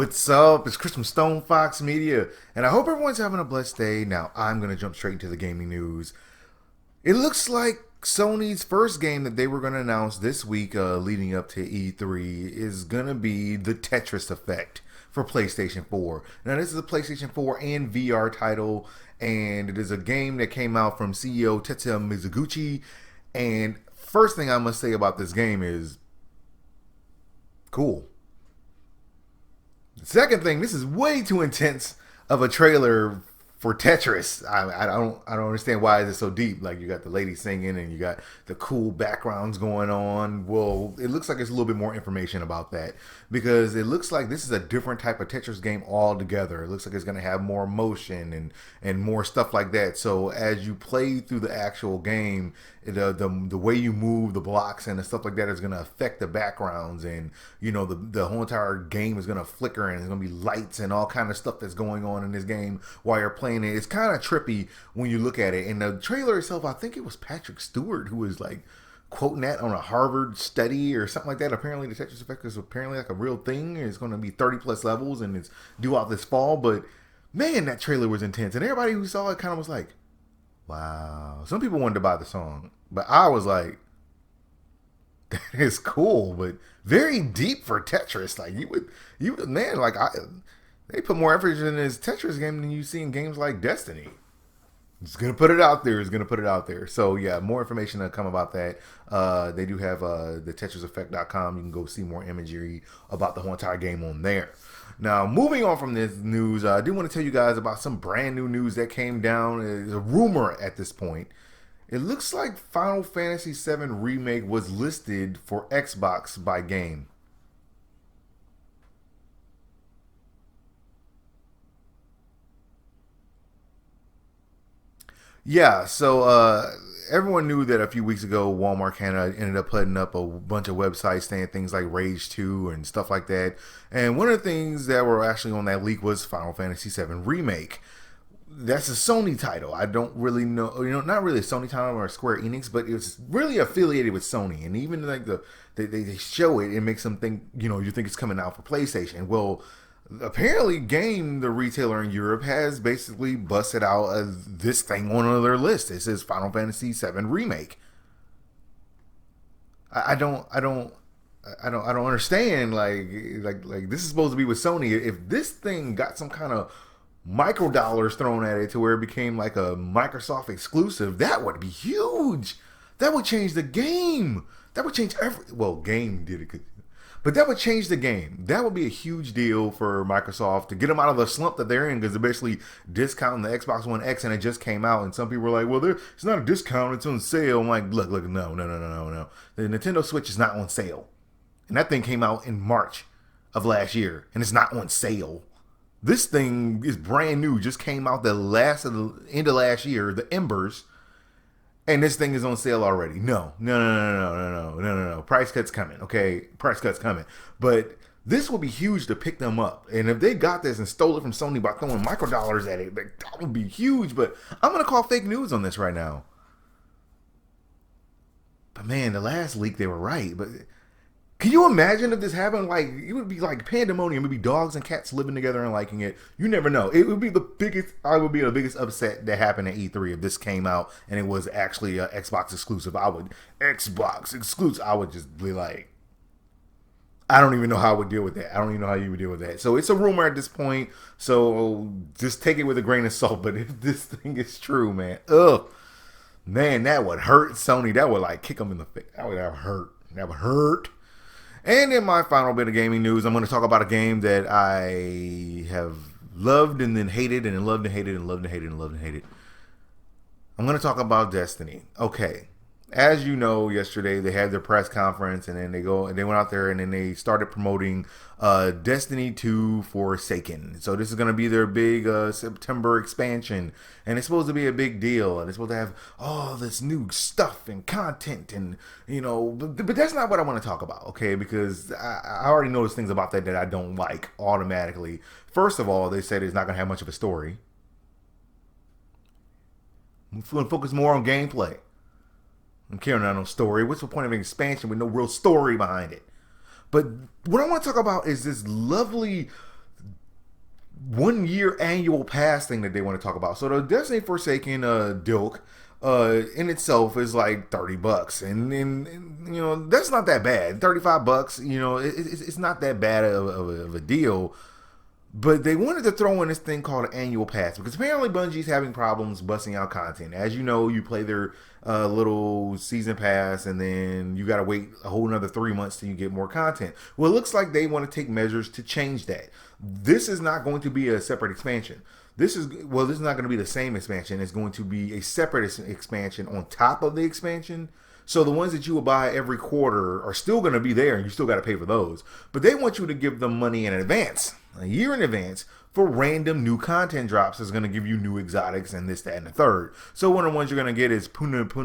What's up? It's Chris from StonefoxMedia, and I hope everyone's having a blessed day. Now, I'm going to jump straight into the gaming news. It looks like Sony's first game that they were going to announce this week, leading up to E3, is going to be the Tetris Effect for PlayStation 4. Now, this is a PlayStation 4 and VR title, and it is a game that came out from CEO Tetsuya Mizuguchi. And first thing I must say about this game is cool. The second thing, this is way too intense of a trailer for Tetris. I don't understand why is it so deep. Like, you got the lady singing and you got the cool backgrounds going on. Well, it looks like it's a little bit more information about that, because it looks like this is a different type of Tetris game altogether. It looks like it's going to have more motion and more stuff like that. So as you play through the actual game, the way you move the blocks and the stuff like that is going to affect the backgrounds, and the whole entire game is going to flicker, and there's going to be lights and all kind of stuff that's going on in this game while you're playing it. It's kind of trippy when you look at it. And the trailer itself, I think it was Patrick Stewart who was like quoting that on a Harvard study or something like that. Apparently the Tetris Effect is apparently like a real thing. It's going to be 30 plus levels and it's due out this fall. But man, that trailer was intense, and everybody who saw it kind of was like, wow. Some people wanted to buy the song, but I was like, that is cool, but very deep for Tetris. Like, man, like, they put more effort in this Tetris game than you see in games like Destiny. It's gonna put it out there. It's gonna put it out there. So yeah, more information to come about that. They do have the TetrisEffect.com. You can go see more imagery about the whole entire game on there. Now, moving on from this news, I do want to tell you guys about some brand new news that came down. It's a rumor at this point. It looks like Final Fantasy VII Remake was listed for Xbox by Game. Yeah, so everyone knew that a few weeks ago Walmart Canada ended up putting up a bunch of websites saying things like Rage 2 and stuff like that. And one of the things that were actually on that leak was Final Fantasy VII Remake. That's a Sony title. I don't really know, not really a Sony title or a Square Enix, but it's really affiliated with Sony. And even like they show it, it makes them think, you think it's coming out for PlayStation. Well, apparently Game, the retailer in Europe, has basically busted out this thing on their list. It says Final Fantasy VII Remake. I don't understand. Like this is supposed to be with Sony. If this thing got some kind of micro dollars thrown at it to where it became like a Microsoft exclusive, that would be huge. That would change the game. That would change Game did it, but that would change the game. That would be a huge deal for Microsoft to get them out of the slump that they're in, because they're basically discounting the Xbox One X, and it just came out. And some people were like, well, it's not a discount, it's on sale. I'm like, look, no. The Nintendo Switch is not on sale. And that thing came out in March of last year, and it's not on sale. This thing is brand new, just came out the end of last year, the Embers. And this thing is on sale already. No. Price cuts coming, okay? Price cuts coming. But this would be huge to pick them up. And if they got this and stole it from Sony by throwing micro dollars at it, that would be huge. But I'm going to call fake news on this right now. But man, the last leak, they were right. But can you imagine if this happened? Like, it would be like pandemonium. It would be dogs and cats living together and liking it. You never know. It would be the biggest. I would be the biggest upset that happened at E3 if this came out and it was actually an Xbox exclusive. I would just be like, I don't even know how I would deal with that. I don't even know how you would deal with that. So it's a rumor at this point. So just take it with a grain of salt. But if this thing is true, man, man, that would hurt Sony. That would like kick them in the face. That would hurt. That would hurt. And in my final bit of gaming news, I'm going to talk about a game that I have loved and then hated, and then loved and hated and loved and hated and loved and hated. I'm going to talk about Destiny. Okay. As you know, yesterday they had their press conference, and then they went out there and then they started promoting Destiny 2 Forsaken. So this is going to be their big September expansion, and it's supposed to be a big deal, and it's supposed to have all this new stuff and content, and but that's not what I want to talk about, okay? Because I already noticed things about that I don't like automatically. First of all, they said it's not going to have much of a story. I'm going to focus more on gameplay. I'm carrying on no story. What's the point of an expansion with no real story behind it? But what I want to talk about is this lovely 1 year annual pass thing that they want to talk about. So the Destiny Forsaken Dilk in itself is like $30, and you know that's not that bad. $35, you know, it's not that bad of a deal. But they wanted to throw in this thing called an annual pass because apparently Bungie's having problems busting out content. As you know, you play their little season pass and then you got to wait a whole another 3 months till you get more content. Well, it looks like they want to take measures to change that. This is not going to be a separate expansion. This is not going to be the same expansion. It's going to be a separate expansion on top of the expansion. So the ones that you will buy every quarter are still going to be there, and you still got to pay for those. But they want you to give them money in advance, a year in advance, for random new content drops. That's going to give you new exotics and this, that, and the third. So one of the ones you're going to get is Punamunye.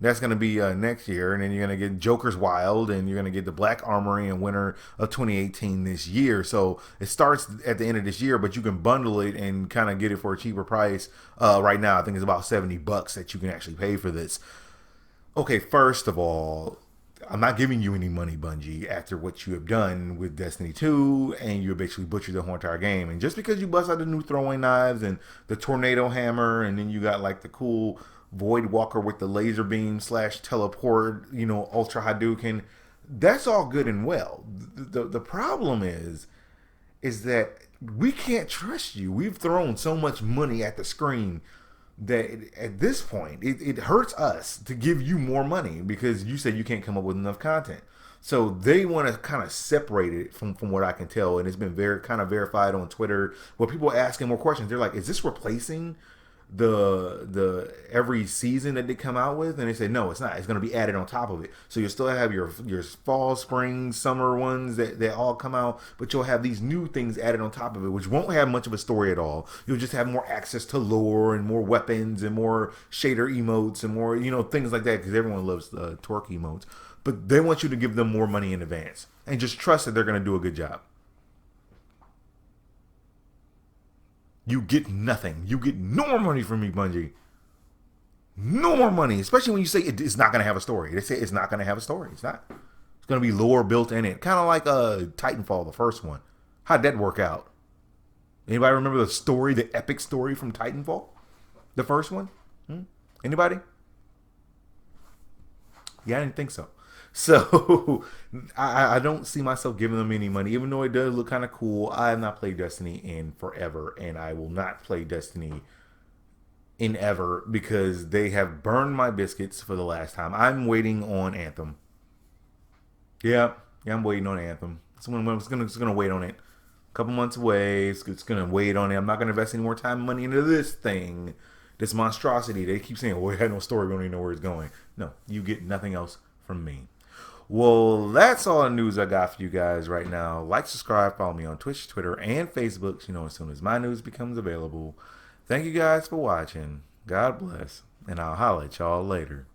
That's going to be next year, and then you're going to get Joker's Wild, and you're going to get the Black Armory in winter of 2018 this year. So it starts at the end of this year, but you can bundle it and kind of get it for a cheaper price. Right now, I think it's about $70 that you can actually pay for this. Okay, first of all, I'm not giving you any money, Bungie, after what you have done with Destiny 2, and you basically butchered the whole entire game. And just because you bust out the new throwing knives and the tornado hammer, and then you got like the cool Void Walker with the laser beam / teleport, you know, Ultra Hadouken, that's all good and well. The problem is that we can't trust you. We've thrown so much money at the screen that at this point it hurts us to give you more money because you said you can't come up with enough content. So they want to kind of separate it from what I can tell, and it's been very kind of verified on Twitter where people are asking more questions. They're like, is this replacing the every season that they come out with? And they say no, it's not. It's going to be added on top of it. So you'll still have your fall, spring, summer ones that all come out, but you'll have these new things added on top of it, which won't have much of a story at all. You'll just have more access to lore and more weapons and more shader emotes and more, you know, things like that, because everyone loves twerk emotes. But they want you to give them more money in advance and just trust that they're going to do a good job. You get nothing. You get no more money from me, Bungie. No more money. Especially when you say it's not going to have a story. They say it's not going to have a story. It's not. It's going to be lore built in it. Kind of like Titanfall, the first one. How'd that work out? Anybody remember the story, the epic story from Titanfall? The first one? Anybody? Yeah, I didn't think so. So I don't see myself giving them any money, even though it does look kind of cool. I have not played Destiny in forever, and I will not play Destiny in ever because they have burned my biscuits for the last time. I'm waiting on Anthem. Yeah, I'm waiting on Anthem. It's gonna wait on it. A couple months away. It's gonna wait on it. I'm not gonna invest any more time and money into this thing, this monstrosity. They keep saying, "Well, it had no story. We don't even know where it's going." No, you get nothing else from me. Well, that's all the news I got for you guys right now. Like, subscribe, follow me on Twitch, Twitter, and Facebook, so you know as soon as my news becomes available. Thank you guys for watching. God bless, and I'll holler at y'all later.